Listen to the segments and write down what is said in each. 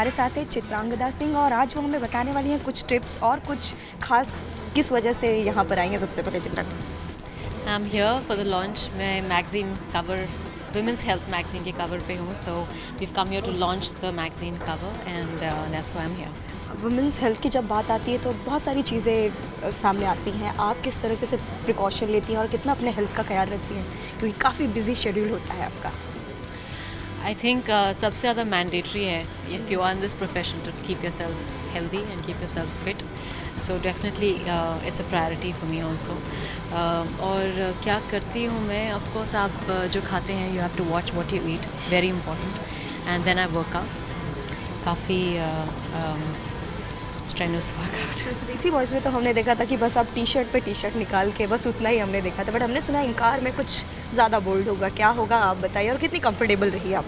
हमारे साथ है चित्रांगदा सिंह और आज वो हमें बताने वाली हैं कुछ टिप्स और कुछ खास किस वजह से यहाँ पर आई हैं। सबसे पहले Chitrangada, I am here for the launch. मैं magazine cover women's health magazine के कवर पे हूँ, so we come here to launch the magazine cover and that's why I am here. Women's health की जब बात आती है तो बहुत सारी चीज़ें सामने आती हैं। आप किस तरीके से प्रिकॉशन लेती हैं और कितना अपने हेल्थ का ख्याल रखती हैं, क्योंकि काफ़ी बिजी शेड्यूल होता है आपका। आई थिंक सबसे ज़्यादा मैंडेटरी है if you are in this profession to keep your self healthy and keep your self fit, so definitely it's a priority for me also. और क्या करती हूँ मैं, ऑफ कोर्स आप जो खाते हैं you have to watch what you eat, very important, and then I work out, काफ़ी स्ट्रेनस वर्कआउट। देसी वॉइस में तो हमने देखा था कि बस आप टी शर्ट पे टी शर्ट निकाल के बस उतना ही हमने देखा था, बट हमने सुना इनकार में कुछ ज़्यादा बोल्ड होगा। क्या होगा आप बताइए, और कितनी कंफर्टेबल रही आप?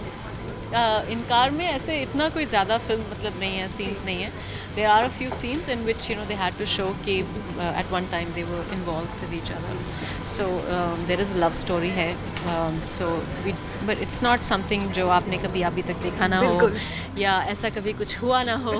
इनकार में ऐसे इतना कोई ज़्यादा फिल्म मतलब नहीं है, सीन्स नहीं है। There are a few scenes in which you know they had to show कि at one time they were involve with each other, so there is love story है, so we but it's not something जो आपने कभी अभी तक देखा ना हो या ऐसा कभी कुछ हुआ ना हो।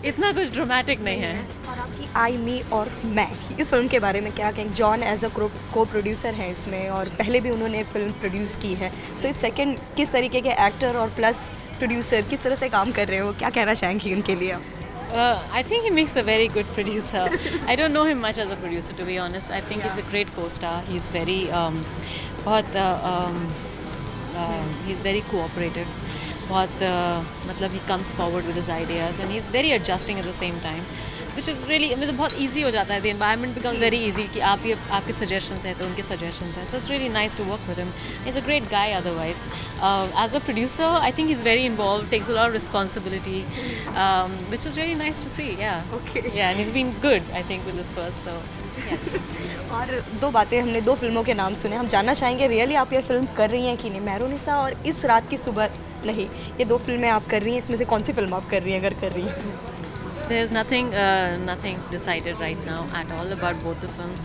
इतना कुछ ड्रामेटिक नहीं है। और आपकी आई मी और मैं इस फिल्म के बारे में क्या कहें? जॉन एज अ को प्रोड्यूसर हैं इसमें और पहले भी उन्होंने फिल्म प्रोड्यूस की है, सो इस सेकंड किस तरीके के एक्टर और प्लस प्रोड्यूसर किस तरह से काम कर रहे हो, क्या कहना चाहेंगी उनके लिए आप? I think he makes a very good producer. I don't know him much as a producer, to be honest. I think he's a great co-star. He's very बहुत he's very cooperative. बहुत मतलब he comes forward with his ideas and he's very adjusting at the same time, which is really मतलब बहुत easy हो जाता है. The environment becomes very easy कि आप ये आपके suggestions हैं तो उनके suggestions हैं. So it's really nice to work with him. He's a great guy otherwise. As a producer, I think he's very involved, takes a lot of responsibility, which is really nice to see. Yeah. Okay. Yeah, and he's been good, I think, with this first. So yes. और दो बातें, हमने दो फिल्मों के नाम सुने, हम जानना चाहेंगे रियली आप ये फिल्म कर रही हैं कि नहीं? मेहरुनिसा और इस रात की सुबह नहीं, ये दो फिल्में आप कर रही हैं, इसमें से कौन सी फिल्म आप कर रही हैं अगर कर रही हैं? There's nothing decided right now at all about both the films.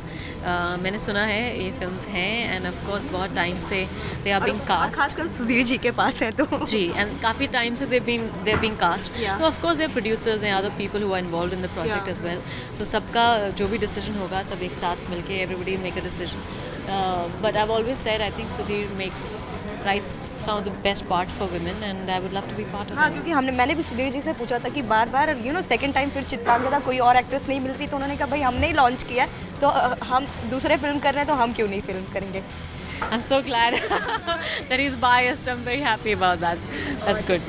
मैंने सुना है ये films हैं and of course बहुत time से they are being cast. खासकर सुधीर जी के पास है तो जी, and काफ़ी time से they're being cast. Yeah. So of course they're producers, there are other people who are involved in the project Yeah. as well. So सबका जो भी decision होगा सब एक साथ मिलके everybody make a decision. But I've always said I think Sudhir writes some of the best parts for women and I would love to be part of हाँ, it. क्योंकि मैंने भी सुधीर जी से पूछा था कि बार बार सेकंड टाइम फिर चित्रांगदा कोई और एक्ट्रेस नहीं मिल रही, तो उन्होंने कहा भाई हमने ही लॉन्च किया है तो हम दूसरे फिल्म कर रहे हैं तो हम क्यों नहीं फिल्म करेंगे। I'm so glad that he's biased. I'm very happy about that. That's good.